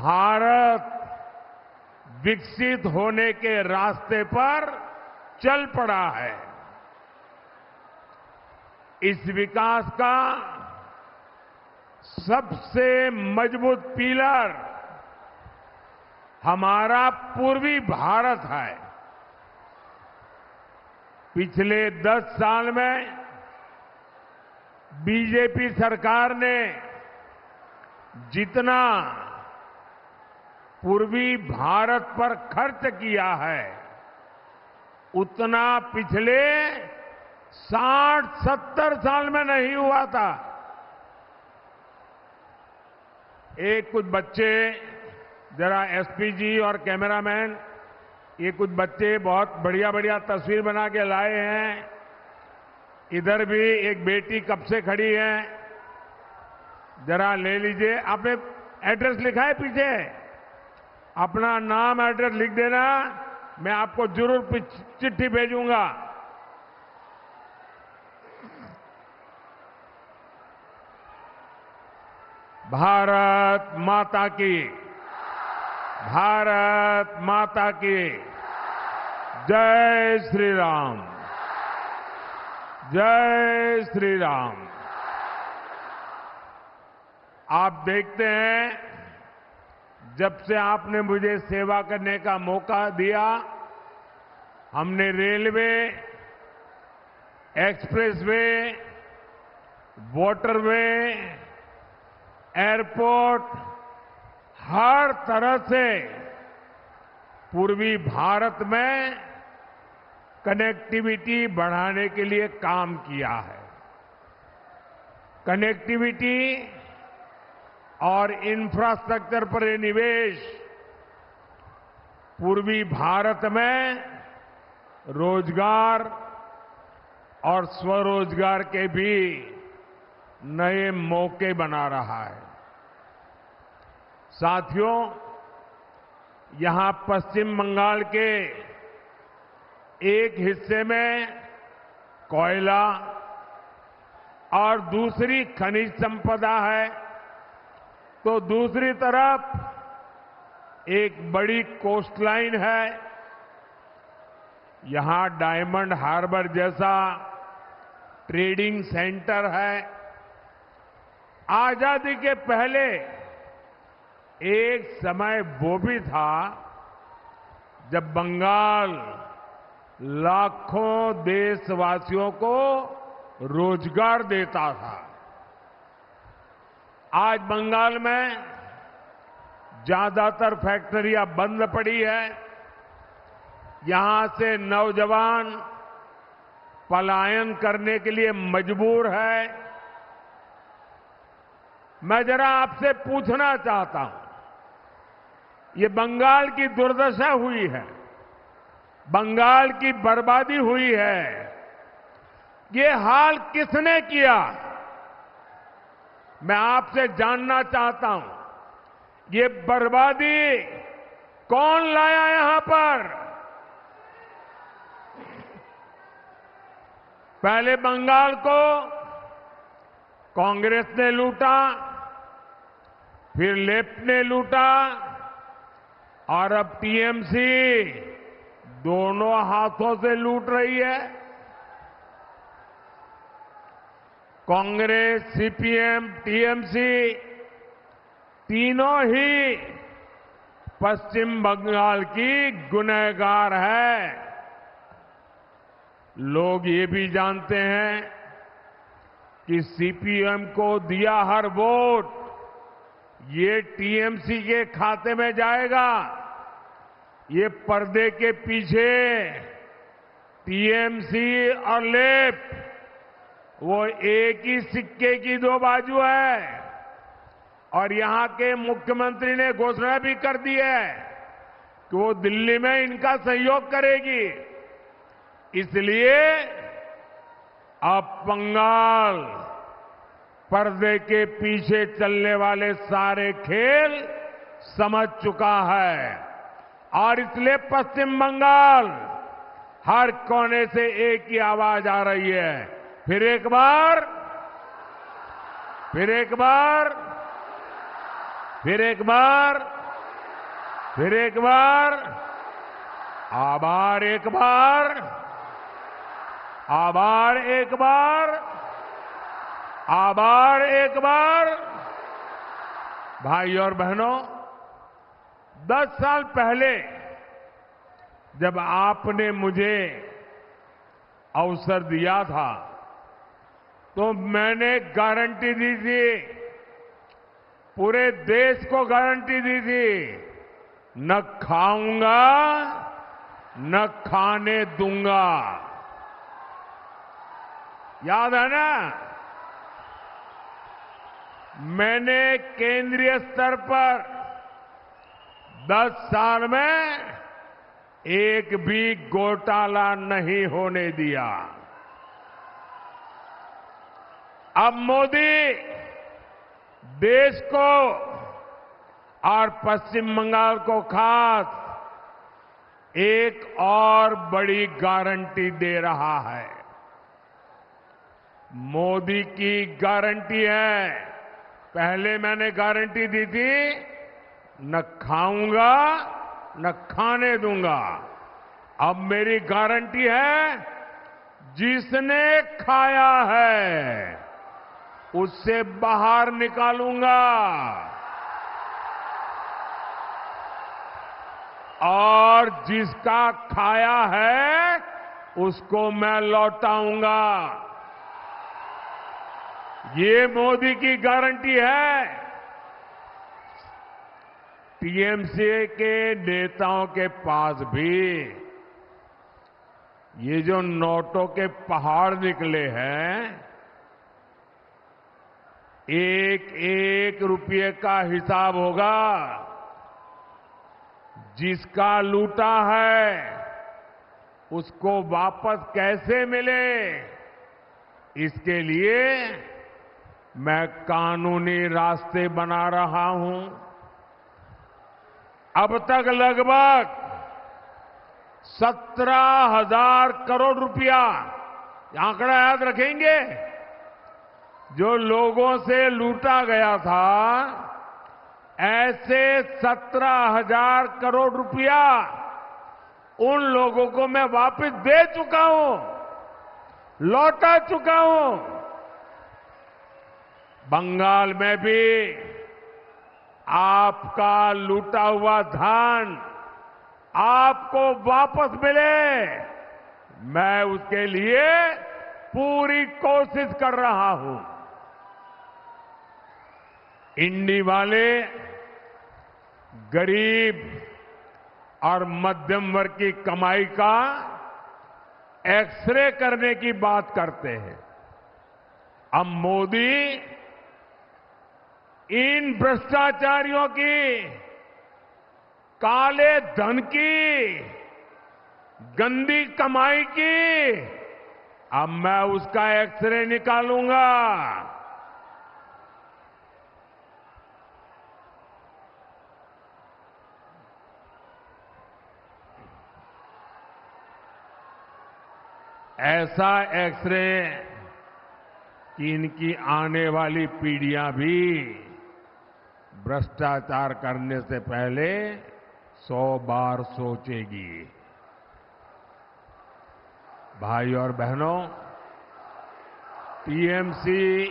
भारत विकसित होने के रास्ते पर चल पड़ा है। इस विकास का सबसे मजबूत पिलर हमारा पूर्वी भारत है। पिछले 10 साल में बीजेपी सरकार ने जितना पूर्वी भारत पर खर्च किया है, उतना पिछले 60-70 साल में नहीं हुआ था। एक कुछ बच्चे, जरा एसपी जी और कैमरामैन, ये कुछ बच्चे बहुत बढ़िया बढ़िया तस्वीर बना के लाए हैं। इधर भी एक बेटी कब से खड़ी है, जरा ले लीजिए। आपने एड्रेस लिखा है पीछे? अपना नाम एड्रेस लिख देना, मैं आपको जरूर चिट्ठी भेजूंगा। भारत माता की, भारत माता की जय श्री राम, जय श्री राम। आप देखते हैं, जब से आपने मुझे सेवा करने का मौका दिया, हमने रेलवे, एक्सप्रेसवे, वाटरवे, एयरपोर्ट, हर तरह से पूर्वी भारत में कनेक्टिविटी बढ़ाने के लिए काम किया है। कनेक्टिविटी और इंफ्रास्ट्रक्चर पर ये निवेश पूर्वी भारत में रोजगार और स्वरोजगार के भी नए मौके बना रहा है। साथियों, यहां पश्चिम बंगाल के एक हिस्से में कोयला और दूसरी खनिज संपदा है, तो दूसरी तरफ एक बड़ी कोस्टलाइन है। यहां डायमंड हार्बर जैसा ट्रेडिंग सेंटर है। आजादी के पहले एक समय वो भी था जब बंगाल लाखों देशवासियों को रोजगार देता था। आज बंगाल में ज्यादातर फैक्ट्रियां बंद पड़ी है। यहां से नौजवान पलायन करने के लिए मजबूर है। मैं जरा आपसे पूछना चाहता हूं, ये बंगाल की दुर्दशा हुई है, बंगाल की बर्बादी हुई है, ये हाल किसने किया? मैं आपसे जानना चाहता हूं, ये बर्बादी कौन लाया यहां पर? पहले बंगाल को कांग्रेस ने लूटा, फिर लेफ्ट ने लूटा, और अब टीएमसी दोनों हाथों से लूट रही है। कांग्रेस, सीपीएम, टीएमसी तीनों ही पश्चिम बंगाल की गुनहगार है। लोग ये भी जानते हैं कि सीपीएम को दिया हर वोट ये टीएमसी के खाते में जाएगा। ये पर्दे के पीछे टीएमसी और लेफ्ट वो एक ही सिक्के की दो बाजू है। और यहां के मुख्यमंत्री ने घोषणा भी कर दी है कि वो दिल्ली में इनका सहयोग करेगी। इसलिए अब बंगाल पर्दे के पीछे चलने वाले सारे खेल समझ चुका है, और इसलिए पश्चिम बंगाल हर कोने से एक ही आवाज आ रही है, फिर एक बार, फिर एक बार, फिर एक बार, फिर एक बार, आभार एक बार, आभार एक बार, आभार एक बार। भाई और बहनों, 10 साल पहले जब आपने मुझे अवसर दिया था तो मैंने गारंटी दी थी, पूरे देश को गारंटी दी थी, न खाऊंगा न खाने दूंगा। याद है ना? मैंने केंद्रीय स्तर पर 10 साल में एक भी घोटाला नहीं होने दिया। अब मोदी देश को और पश्चिम बंगाल को खास एक और बड़ी गारंटी दे रहा है। मोदी की गारंटी है, पहले मैंने गारंटी दी थी, न खाऊंगा न खाने दूंगा। अब मेरी गारंटी है, जिसने खाया है उससे बाहर निकालूंगा और जिसका खाया है उसको मैं लौटाऊंगा। ये मोदी की गारंटी है। टीएमसी के नेताओं के पास भी ये जो नोटों के पहाड़ निकले हैं, एक एक रुपये का हिसाब होगा। जिसका लूटा है उसको वापस कैसे मिले, इसके लिए मैं कानूनी रास्ते बना रहा हूं। अब तक लगभग 17,000 करोड़ रुपया, ये आंकड़ा याद रखेंगे, जो लोगों से लूटा गया था, ऐसे 17,000 करोड़ रुपया उन लोगों को मैं वापस दे चुका हूं, लौटा चुका हूं। बंगाल में भी आपका लूटा हुआ धन आपको वापस मिले, मैं उसके लिए पूरी कोशिश कर रहा हूं। इंडी वाले गरीब और मध्यम वर्ग की कमाई का एक्सरे करने की बात करते हैं। अब मोदी इन भ्रष्टाचारियों की, काले धन की, गंदी कमाई की, अब मैं उसका एक्सरे निकालूंगा। ऐसा एक्सरे कि इनकी आने वाली पीढ़ियां भी भ्रष्टाचार करने से पहले 100 बार सोचेगी। भाई और बहनों, टीएमसी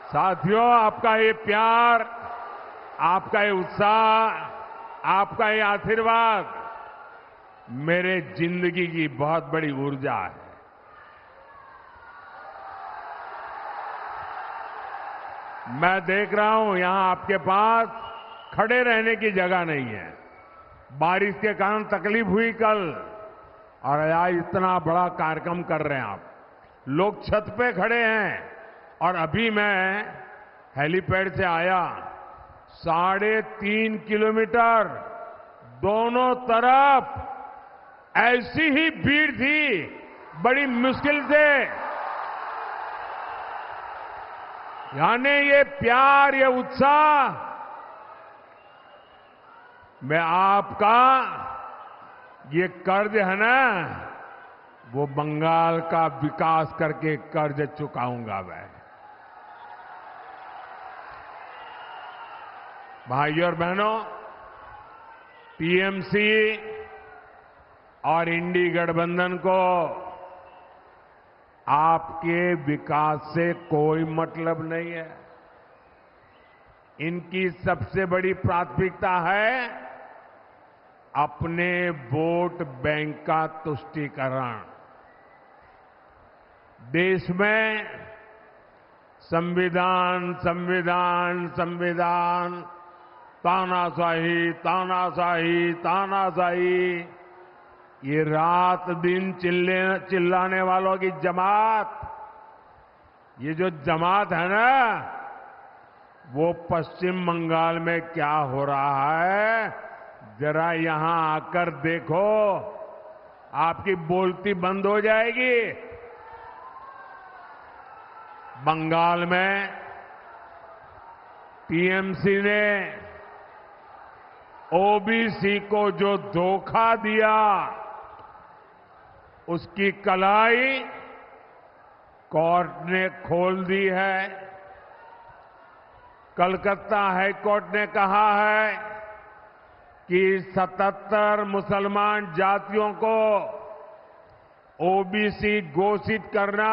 साथियों, आपका ये प्यार, आपका ये उत्साह, आपका ये आशीर्वाद मेरे जिंदगी की बहुत बड़ी ऊर्जा है। मैं देख रहा हूं यहां आपके पास खड़े रहने की जगह नहीं है। बारिश के कारण तकलीफ हुई कल, और आज इतना बड़ा कार्यक्रम कर रहे हैं आप। लोग छत पे खड़े हैं, और अभी मैं हेलीपैड से आया, 3.5 किलोमीटर दोनों तरफ ऐसी ही भीड़ थी, बड़ी मुश्किल से। यानी ये प्यार, ये उत्साह, मैं आपका ये कर्ज है ना, वो बंगाल का विकास करके कर्ज चुकाऊंगा मैं। भाइयों और बहनों, टीएमसी और इंडी गठबंधन को आपके विकास से कोई मतलब नहीं है। इनकी सबसे बड़ी प्राथमिकता है अपने वोट बैंक का तुष्टीकरण। देश में संविधान संविधान संविधान, तानाशाही तानाशाही तानाशाही, ये रात दिन चिल्लाने वालों की जमात, ये जो जमात है ना, वो पश्चिम बंगाल में क्या हो रहा है जरा यहां आकर देखो, आपकी बोलती बंद हो जाएगी। बंगाल में टीएमसी ने ओबीसी को जो धोखा दिया, उसकी कलाई कोर्ट ने खोल दी है। कलकत्ता हाई कोर्ट ने कहा है कि 77 मुसलमान जातियों को ओबीसी घोषित करना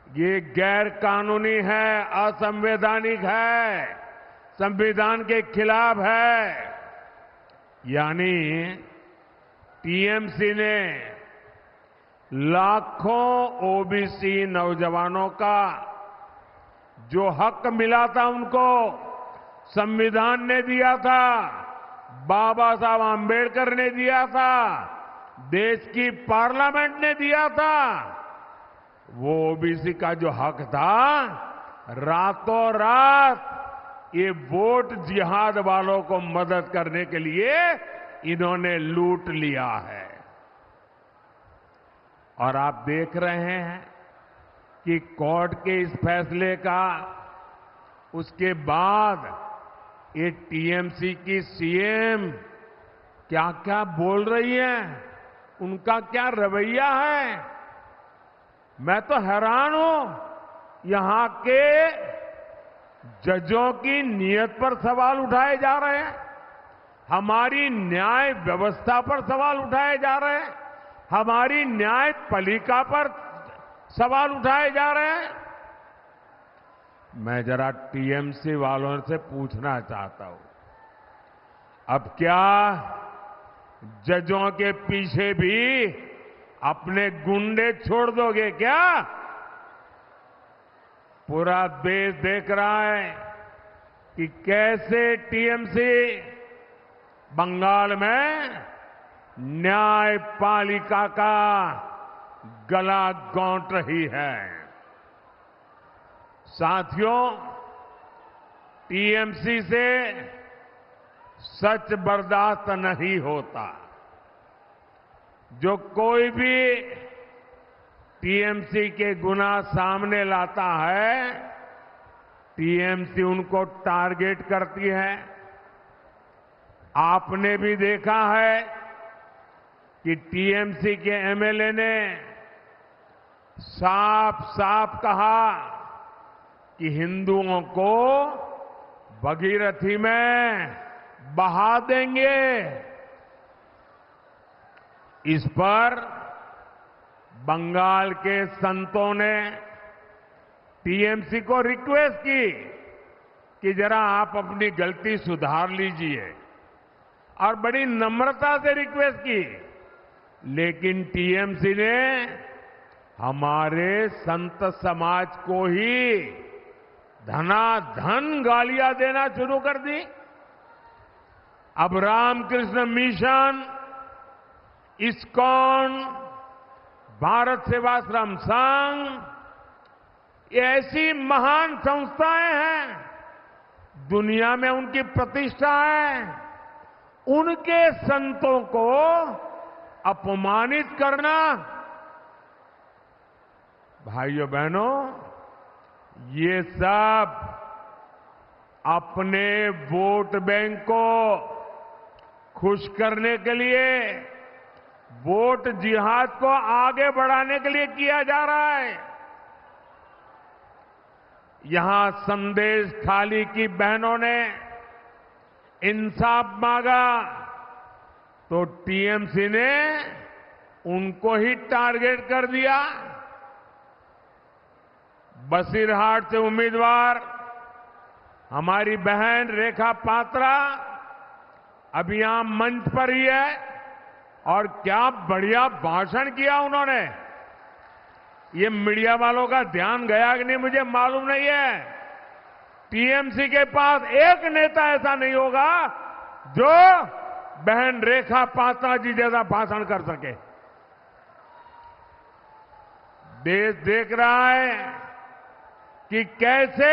ये गैर कानूनी है, असंवैधानिक है, संविधान के खिलाफ है। यानी टीएमसी ने लाखों ओबीसी नौजवानों का जो हक मिला था उनको संविधान ने दिया था, बाबा साहब आंबेडकर ने दिया था, देश की पार्लियामेंट ने दिया था, वो ओबीसी का जो हक था रातों रात ये वोट जिहाद वालों को मदद करने के लिए इन्होंने लूट लिया है। और आप देख रहे हैं कि कोर्ट के इस फैसले का उसके बाद ये टीएमसी की सीएम क्या क्या बोल रही है, उनका क्या रवैया है, मैं तो हैरान हूं। यहां के जजों की नीयत पर सवाल उठाए जा रहे हैं, हमारी न्याय व्यवस्था पर सवाल उठाए जा रहे हैं, हमारी न्यायपालिका पर सवाल उठाए जा रहे हैं। मैं जरा टीएमसी वालों से पूछना चाहता हूं, अब क्या जजों के पीछे भी अपने गुंडे छोड़ दोगे क्या? पूरा देश देख रहा है कि कैसे टीएमसी बंगाल में न्यायपालिका का गला घोंट रही है। साथियों, टीएमसी से सच बर्दाश्त नहीं होता। जो कोई भी टीएमसी के गुनाह सामने लाता है, टीएमसी उनको टारगेट करती है। आपने भी देखा है कि टीएमसी के एमएलए ने साफ साफ कहा कि हिंदुओं को भगीरथी में बहा देंगे। इस पर बंगाल के संतों ने टीएमसी को रिक्वेस्ट की कि जरा आप अपनी गलती सुधार लीजिए, और बड़ी नम्रता से रिक्वेस्ट की। लेकिन टीएमसी ने हमारे संत समाज को ही धनाधन गालियां देना शुरू कर दी। अब रामकृष्ण मिशन, इस्कॉन, भारत सेवाश्रम संघ, ये ऐसी महान संस्थाएं हैं, दुनिया में उनकी प्रतिष्ठा है, उनके संतों को अपमानित करना, भाइयों बहनों, ये सब अपने वोट बैंक को खुश करने के लिए वोट जिहाद को आगे बढ़ाने के लिए किया जा रहा है। यहां संदेश थाली की बहनों ने इंसाफ मांगा तो टीएमसी ने उनको ही टारगेट कर दिया। बसीरहाट से उम्मीदवार हमारी बहन रेखा पात्रा अभी यहां मंच पर ही है और क्या बढ़िया भाषण किया उन्होंने। ये मीडिया वालों का ध्यान गया कि नहीं मुझे मालूम नहीं है। टीएमसी के पास एक नेता ऐसा नहीं होगा जो बहन रेखा पात्रा जी जैसा भाषण कर सके। देश देख रहा है कि कैसे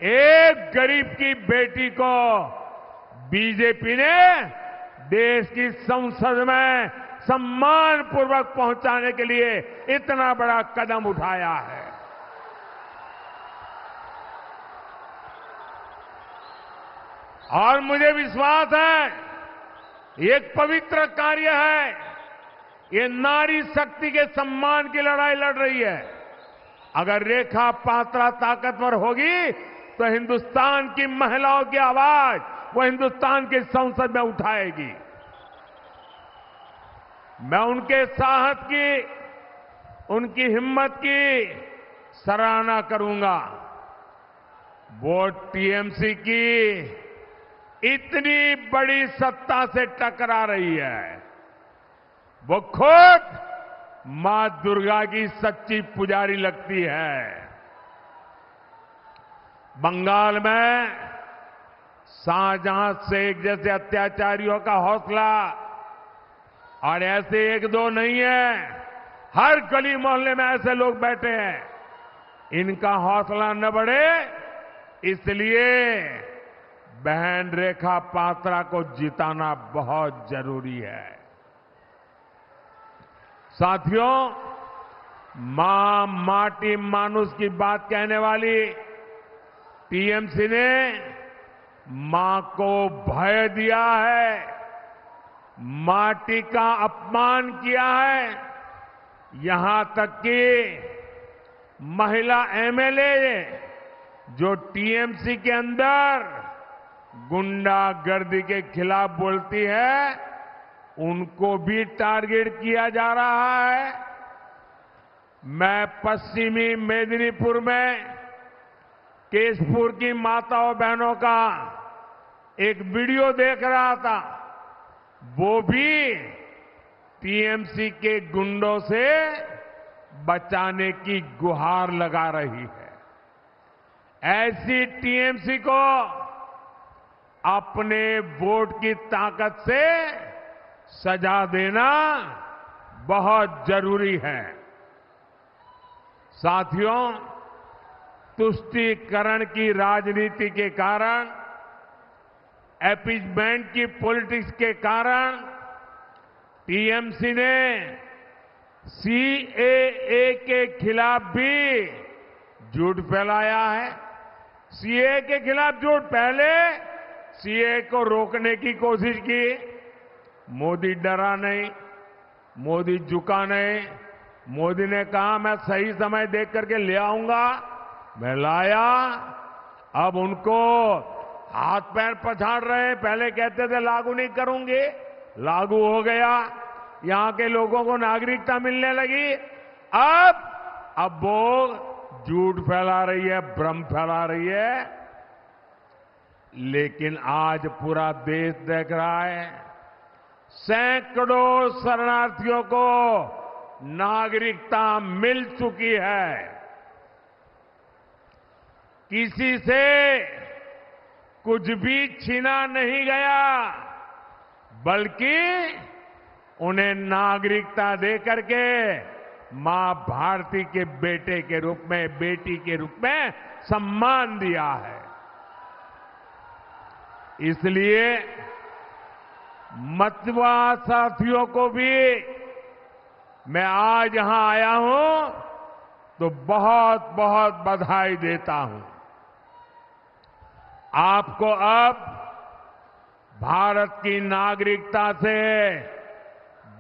एक गरीब की बेटी को बीजेपी ने देश की संसद में सम्मानपूर्वक पहुंचाने के लिए इतना बड़ा कदम उठाया है। और मुझे विश्वास है ये एक पवित्र कार्य है। ये नारी शक्ति के सम्मान की लड़ाई लड़ रही है। अगर रेखा पात्रा ताकतवर होगी तो हिंदुस्तान की महिलाओं की आवाज वो हिंदुस्तान की संसद में उठाएगी। मैं उनके साहस की, उनकी हिम्मत की सराहना करूंगा। वो टीएमसी की इतनी बड़ी सत्ता से टकरा रही है। वो खुद मां दुर्गा की सच्ची पुजारी लगती है। बंगाल में शाहजहां शेख जैसे अत्याचारियों का हौसला, और ऐसे एक दो नहीं है, हर गली मोहल्ले में ऐसे लोग बैठे हैं। इनका हौसला न बढ़े इसलिए बहन रेखा पात्रा को जिताना बहुत जरूरी है। साथियों, मां माटी मानुष की बात कहने वाली टीएमसी ने मां को भय दिया है, माटी का अपमान किया है। यहां तक कि महिला एमएलए जो टीएमसी के अंदर गुंडागर्दी के खिलाफ बोलती है, उनको भी टारगेट किया जा रहा है। मैं पश्चिमी मेदिनीपुर में केशपुर की माताओं बहनों का एक वीडियो देख रहा था। वो भी टीएमसी के गुंडों से बचाने की गुहार लगा रही है। ऐसी टीएमसी को अपने वोट की ताकत से सजा देना बहुत जरूरी है। साथियों, तुष्टीकरण की राजनीति के कारण, अपीसमेंट की पॉलिटिक्स के कारण टीएमसी ने सीएए के खिलाफ भी झूठ फैलाया है। सीएए के खिलाफ झूठ, पहले सीएए को रोकने की कोशिश की, मोदी डरा नहीं, मोदी झुका नहीं। मोदी ने कहा मैं सही समय देख करके ले आऊंगा, मैं लाया। अब उनको हाथ पैर पछाड़ रहे हैं। पहले कहते थे लागू नहीं करूंगे, लागू हो गया। यहां के लोगों को नागरिकता मिलने लगी। अब वो झूठ फैला रही है, भ्रम फैला रही है। लेकिन आज पूरा देश देख रहा है, सैकड़ों शरणार्थियों को नागरिकता मिल चुकी है। किसी से कुछ भी छीना नहीं गया, बल्कि उन्हें नागरिकता देकर के मां भारती के बेटे के रूप में, बेटी के रूप में सम्मान दिया है। इसलिए मतवा साथियों को भी मैं आज यहां आया हूं तो बहुत बहुत बधाई देता हूं। आपको अब भारत की नागरिकता से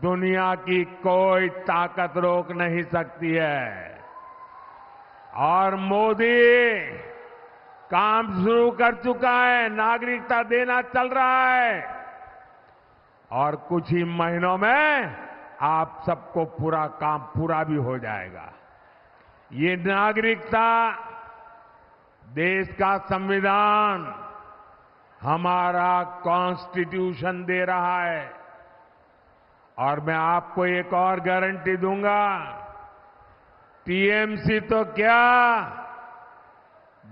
दुनिया की कोई ताकत रोक नहीं सकती है। और मोदी काम शुरू कर चुका है, नागरिकता देना चल रहा है और कुछ ही महीनों में आप सबको पूरा काम पूरा भी हो जाएगा। ये नागरिकता देश का संविधान, हमारा कॉन्स्टिट्यूशन दे रहा है। और मैं आपको एक और गारंटी दूंगा, टीएमसी तो क्या,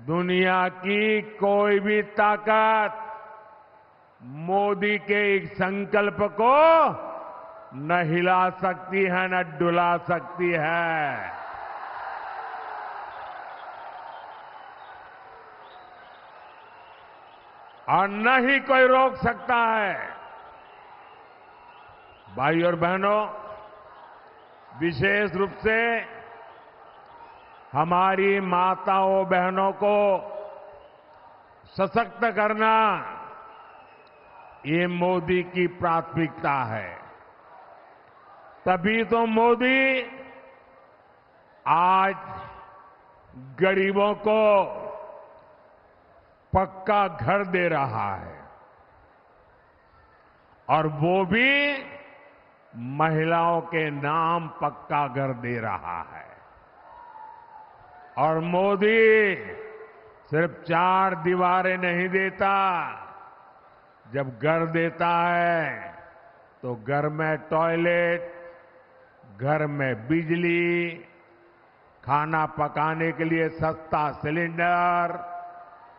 दुनिया की कोई भी ताकत मोदी के एक संकल्प को न हिला सकती है, न डुला सकती है। और न ही कोई रोक सकता है। भाई और बहनों, विशेष रूप से हमारी माताओं बहनों को सशक्त करना, ये मोदी की प्राथमिकता है। तभी तो मोदी आज गरीबों को पक्का घर दे रहा है, और वो भी महिलाओं के नाम पक्का घर दे रहा है। और मोदी सिर्फ 4 दीवारें नहीं देता, जब घर देता है तो घर में टॉयलेट, घर में बिजली, खाना पकाने के लिए सस्ता सिलेंडर,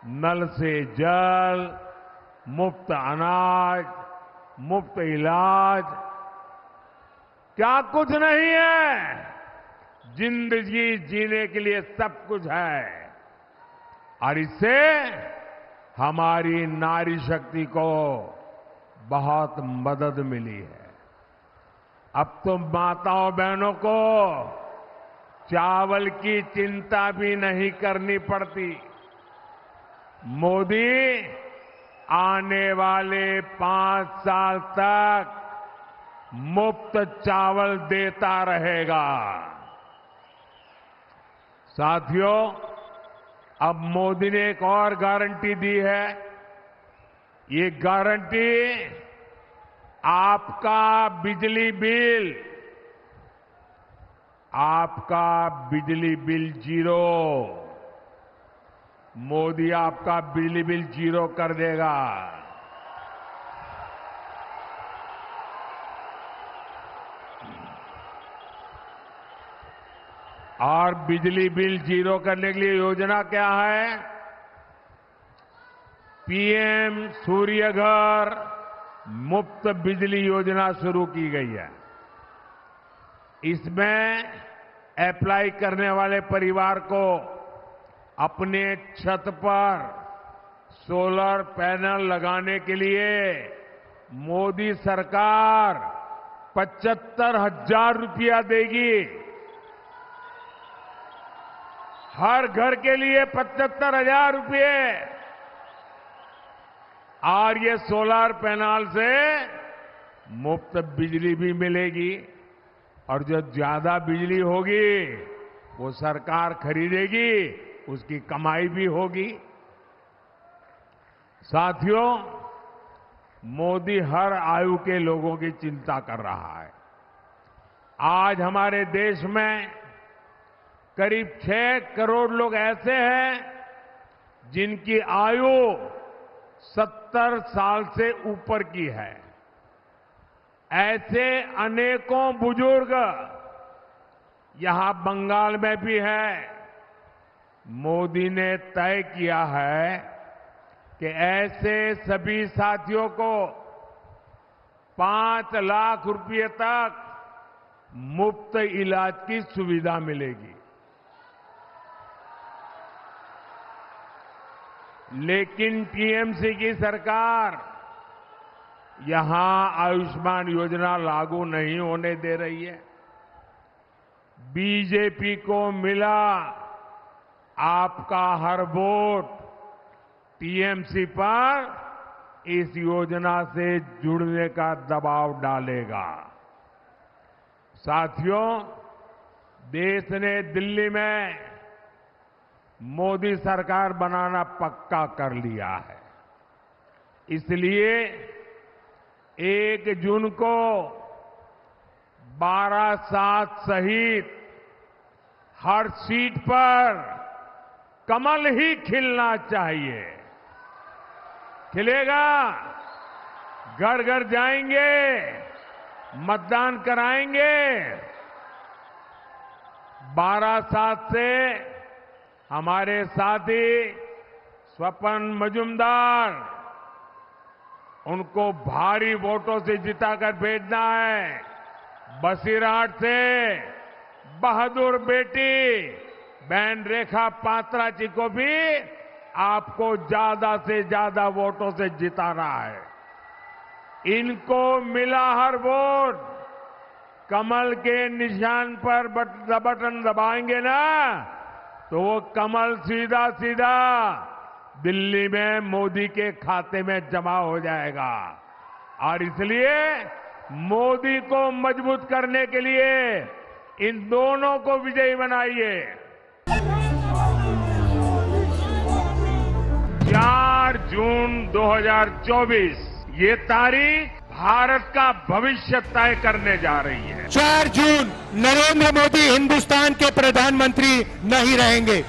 नल से जल, मुफ्त अनाज, मुफ्त इलाज, क्या कुछ नहीं है। जिंदगी जीने के लिए सब कुछ है। और इससे हमारी नारी शक्ति को बहुत मदद मिली है। अब तो माताओं बहनों को चावल की चिंता भी नहीं करनी पड़ती। मोदी आने वाले 5 साल तक मुफ्त चावल देता रहेगा। साथियों, अब मोदी ने एक और गारंटी दी है। ये गारंटी आपका बिजली बिल जीरो। मोदी आपका बिजली बिल जीरो कर देगा। और बिजली बिल जीरो करने के लिए योजना क्या है? पीएम सूर्य घर मुफ्त बिजली योजना शुरू की गई है। इसमें अप्लाई करने वाले परिवार को अपने छत पर सोलर पैनल लगाने के लिए मोदी सरकार 75,000 रुपया देगी। हर घर के लिए 75,000 रुपये। और ये सोलर पैनल से मुफ्त बिजली भी मिलेगी, और जो ज्यादा बिजली होगी वो सरकार खरीदेगी, उसकी कमाई भी होगी। साथियों, मोदी हर आयु के लोगों की चिंता कर रहा है। आज हमारे देश में करीब 6 करोड़ लोग ऐसे हैं जिनकी आयु 70 साल से ऊपर की है। ऐसे अनेकों बुजुर्ग यहां बंगाल में भी हैं। मोदी ने तय किया है कि ऐसे सभी साथियों को 5 लाख रुपए तक मुफ्त इलाज की सुविधा मिलेगी। लेकिन टीएमसी की सरकार यहां आयुष्मान योजना लागू नहीं होने दे रही है। बीजेपी को मिला आपका हर वोट टीएमसी पर इस योजना से जुड़ने का दबाव डालेगा। साथियों, देश ने दिल्ली में मोदी सरकार बनाना पक्का कर लिया है। इसलिए 1 जून को बारासात सहित हर सीट पर कमल ही खिलना चाहिए। खिलेगा, घर घर जाएंगे, मतदान कराएंगे। बारासात से हमारे साथी स्वपन मजूमदार, उनको भारी वोटों से जिताकर भेजना है। बसीरहाट से बहादुर बेटी बहन रेखा पात्रा जी को भी आपको ज्यादा से ज्यादा वोटों से जिताना है। इनको मिला हर वोट कमल के निशान पर बटन दबाएंगे ना, तो वो कमल सीधा सीधा दिल्ली में मोदी के खाते में जमा हो जाएगा। और इसलिए मोदी को मजबूत करने के लिए इन दोनों को विजयी बनाइए। 4 जून 2024 ये तारीख भारत का भविष्य तय करने जा रही है। 4 जून नरेंद्र मोदी हिंदुस्तान के प्रधानमंत्री नहीं रहेंगे।